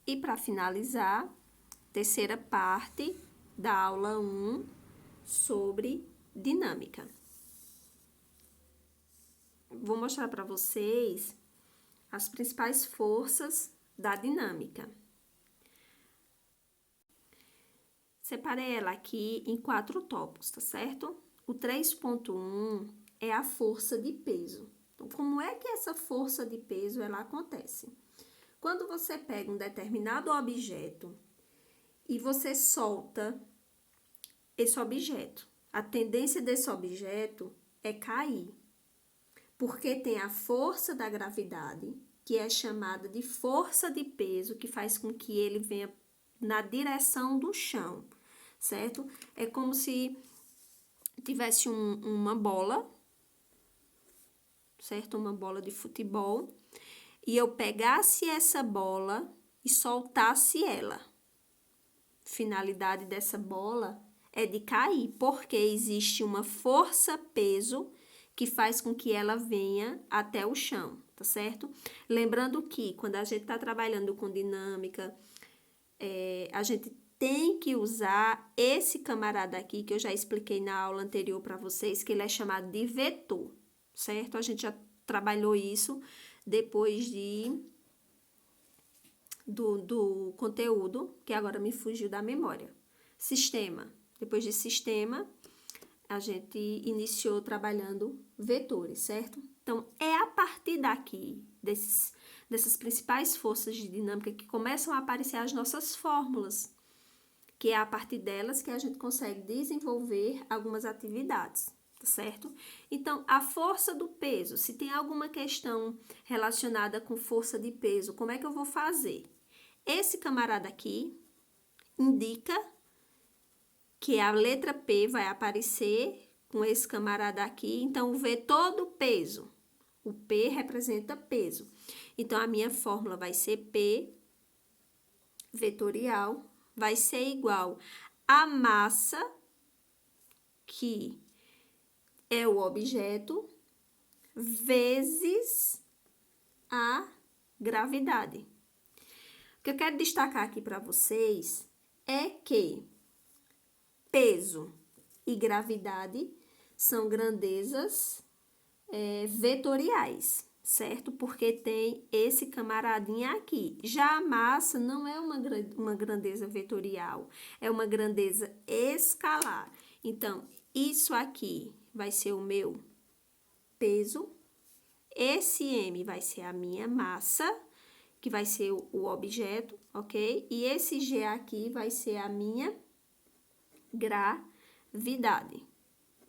E para finalizar, terceira parte da aula 1 sobre dinâmica. Vou mostrar para vocês as principais forças da dinâmica. Separei ela aqui em 4 tópicos, tá certo? O 3.1 é a força de peso. Então, como é que essa força de peso ela acontece? Quando você pega um determinado objeto e você solta esse objeto, a tendência desse objeto é cair, porque tem a força da gravidade, que é chamada de força de peso, que faz com que ele venha na direção do chão, certo? É como se tivesse uma bola, certo? Uma bola de futebol, e eu pegasse essa bola e soltasse ela. Finalidade dessa bola é de cair, porque existe uma força-peso que faz com que ela venha até o chão, tá certo? Lembrando que quando a gente tá trabalhando com dinâmica, a gente tem que usar esse camarada aqui, que eu já expliquei na aula anterior para vocês, que ele é chamado de vetor, certo? A gente já trabalhou isso depois do conteúdo, que agora me fugiu da memória. Sistema. Depois de sistema, a gente iniciou trabalhando vetores, certo? Então, é a partir daqui, dessas principais forças de dinâmica, que começam a aparecer as nossas fórmulas, que é a partir delas que a gente consegue desenvolver algumas atividades, tá certo? Então, a força do peso, se tem alguma questão relacionada com força de peso, como é que eu vou fazer? Esse camarada aqui indica que a letra P vai aparecer com esse camarada aqui, então o vetor do peso. O P representa peso. Então, a minha fórmula vai ser P vetorial, vai ser igual a massa, que é o objeto, vezes a gravidade. O que eu quero destacar aqui para vocês é que peso e gravidade são grandezas vetoriais, certo? Porque tem esse camaradinha aqui. Já a massa não é uma grandeza vetorial, é uma grandeza escalar. Então, isso aqui vai ser o meu peso, esse M vai ser a minha massa, que vai ser o objeto, ok? E esse G aqui vai ser a minha gravidade,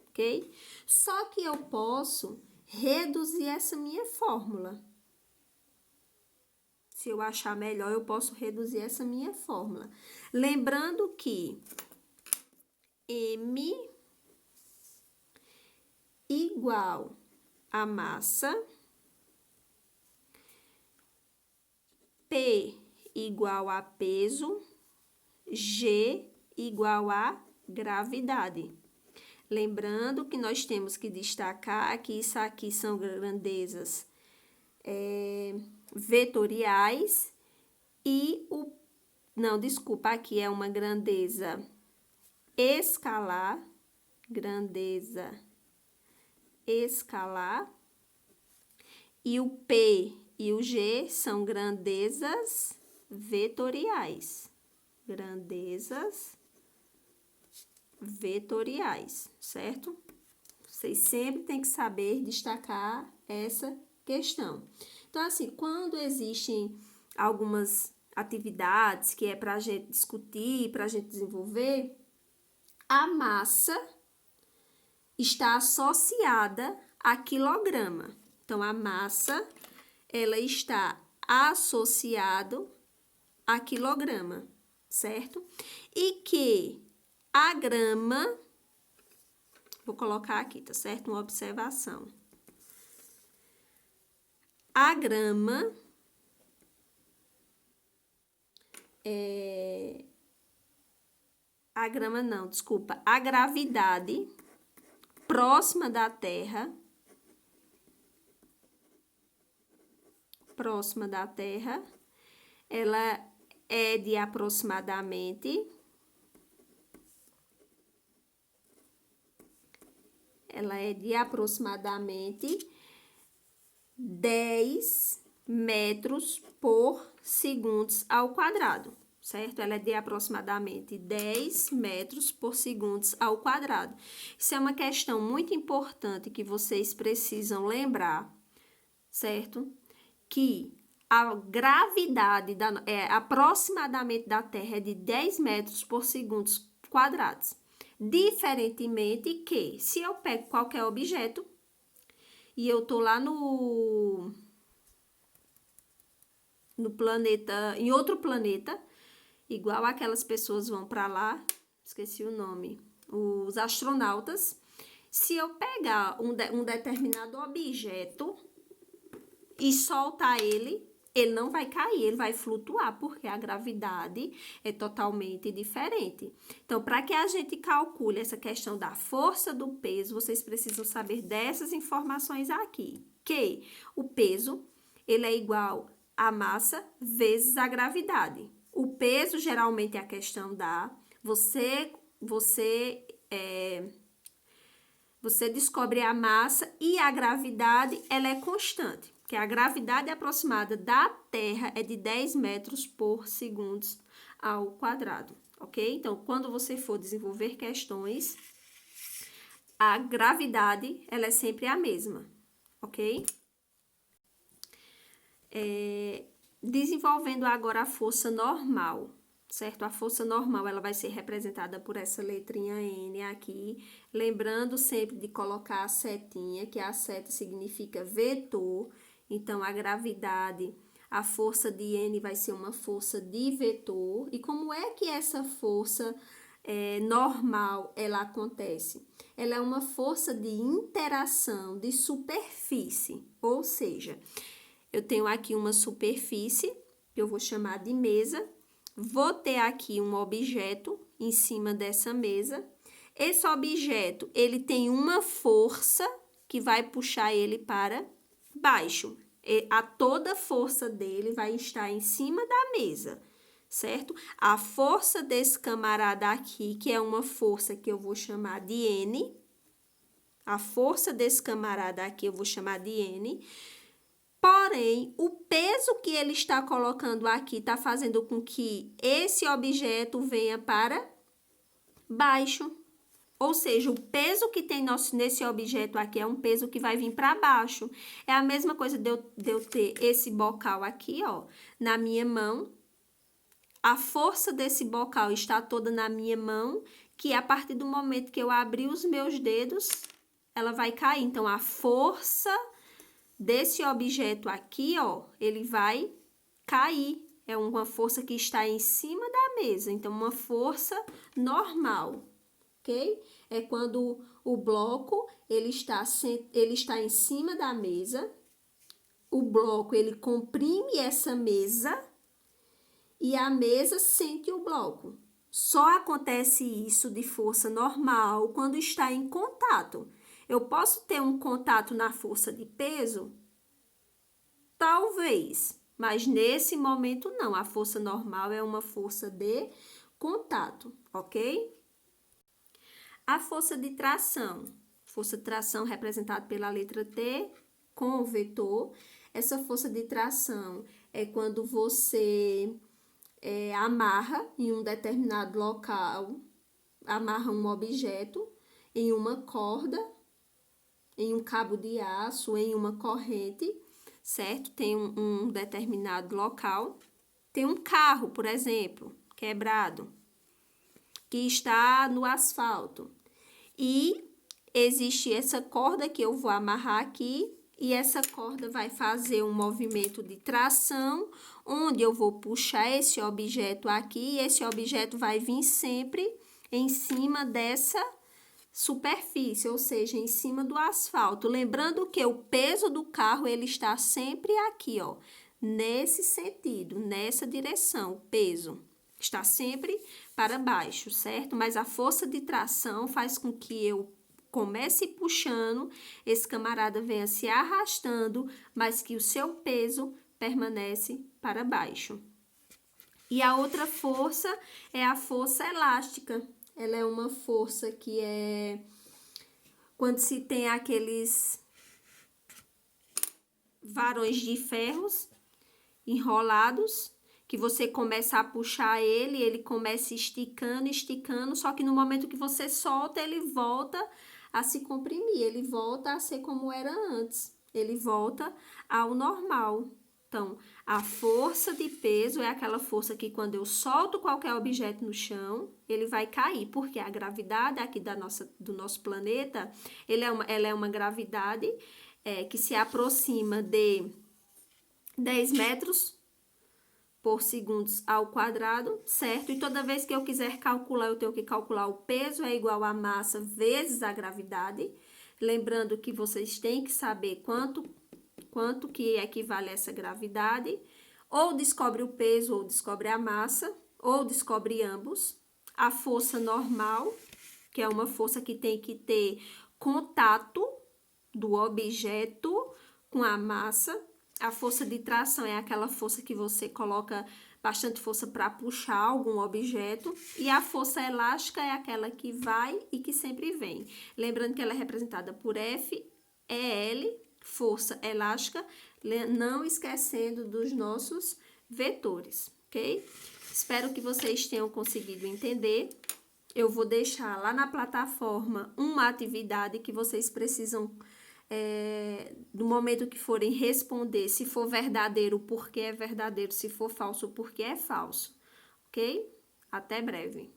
ok? Só que eu posso reduzir essa minha fórmula. Se eu achar melhor, eu posso reduzir essa minha fórmula. Lembrando que M igual a massa, P igual a peso, G igual a gravidade. Lembrando que nós temos que destacar que isso aqui são grandezas vetoriais e não, desculpa, aqui é uma grandeza escalar, e o P e o G são grandezas vetoriais, certo? Vocês sempre têm que saber destacar essa questão. Então, assim, quando existem algumas atividades que é para a gente discutir, para a gente desenvolver, a massa está associada a quilograma. Então, a massa, ela está associado a quilograma, certo? E que a grama, vou colocar aqui, tá certo? Uma observação. A grama a gravidade próxima da Terra, ela é de aproximadamente... Ela é de aproximadamente 10 metros por segundos ao quadrado, certo? Ela é de aproximadamente 10 metros por segundos ao quadrado. Isso é uma questão muito importante que vocês precisam lembrar, certo? Que a gravidade aproximadamente da Terra é de 10 metros por segundos quadrados. Diferentemente que, se eu pego qualquer objeto e eu tô lá no planeta, em outro planeta, igual aquelas pessoas vão para lá, esqueci o nome, os astronautas, se eu pegar um determinado objeto e soltar ele não vai cair, ele vai flutuar, porque a gravidade é totalmente diferente. Então, para que a gente calcule essa questão da força do peso, vocês precisam saber dessas informações aqui. Que o peso, ele é igual a massa vezes a gravidade. O peso, geralmente, é a questão da... Você descobre a massa e a gravidade, ela é constante. Que a gravidade aproximada da Terra é de 10 metros por segundos ao quadrado, ok? Então, quando você for desenvolver questões, a gravidade, ela é sempre a mesma, ok? Desenvolvendo agora a força normal, certo? A força normal, ela vai ser representada por essa letrinha N aqui, lembrando sempre de colocar a setinha, que a seta significa vetor. Então, a gravidade, a força de N vai ser uma força de vetor. E como é que essa força normal, ela acontece? Ela é uma força de interação de superfície, ou seja, eu tenho aqui uma superfície, que eu vou chamar de mesa, vou ter aqui um objeto em cima dessa mesa. Esse objeto, ele tem uma força que vai puxar ele para baixo. Toda a força dele vai estar em cima da mesa, certo? A força desse camarada aqui, que é uma força que eu vou chamar de N, a força desse camarada aqui eu vou chamar de N, porém, o peso que ele está colocando aqui está fazendo com que esse objeto venha para baixo. Ou seja, o peso que tem nesse objeto aqui é um peso que vai vir para baixo. É a mesma coisa de eu ter esse bocal aqui, ó, na minha mão. A força desse bocal está toda na minha mão, que a partir do momento que eu abrir os meus dedos, ela vai cair. Então, a força desse objeto aqui, ó, ele vai cair. É uma força que está em cima da mesa. Então, uma força normal. Ok? É quando o bloco, ele está em cima da mesa, o bloco, ele comprime essa mesa e a mesa sente o bloco. Só acontece isso de força normal quando está em contato. Eu posso ter um contato na força de peso? Talvez, mas nesse momento não. A força normal é uma força de contato, ok? A força de tração representada pela letra T com o vetor. Essa força de tração é quando você amarra em um determinado local, amarra um objeto em uma corda, em um cabo de aço, em uma corrente, certo? Tem um determinado local. Tem um carro, por exemplo, quebrado, que está no asfalto. E existe essa corda que eu vou amarrar aqui, e essa corda vai fazer um movimento de tração, onde eu vou puxar esse objeto aqui, e esse objeto vai vir sempre em cima dessa superfície, ou seja, em cima do asfalto. Lembrando que o peso do carro, ele está sempre aqui, ó, nesse sentido, nessa direção, o peso está sempre para baixo, certo? Mas a força de tração faz com que eu comece puxando, esse camarada venha se arrastando, mas que o seu peso permanece para baixo. E a outra força é a força elástica. Ela é uma força que é quando se tem aqueles varões de ferros enrolados, que você começa a puxar ele começa esticando, esticando, só que no momento que você solta, ele volta a se comprimir, ele volta a ser como era antes, ele volta ao normal. Então, a força de peso é aquela força que quando eu solto qualquer objeto no chão, ele vai cair, porque a gravidade aqui do nosso planeta, ela é uma gravidade que se aproxima de 10 metros por segundos ao quadrado, certo? E toda vez que eu quiser calcular, eu tenho que calcular o peso é igual a massa vezes a gravidade. Lembrando que vocês têm que saber quanto que equivale a essa gravidade. Ou descobre o peso, ou descobre a massa, ou descobre ambos. A força normal, que é uma força que tem que ter contato do objeto com a massa. A força de tração é aquela força que você coloca bastante força para puxar algum objeto. E a força elástica é aquela que vai e que sempre vem. Lembrando que ela é representada por F, EL, força elástica, não esquecendo dos nossos vetores, ok? Espero que vocês tenham conseguido entender. Eu vou deixar lá na plataforma uma atividade que vocês precisam, no momento que forem responder, se for verdadeiro, porque é verdadeiro, se for falso, porque é falso, ok? Até breve.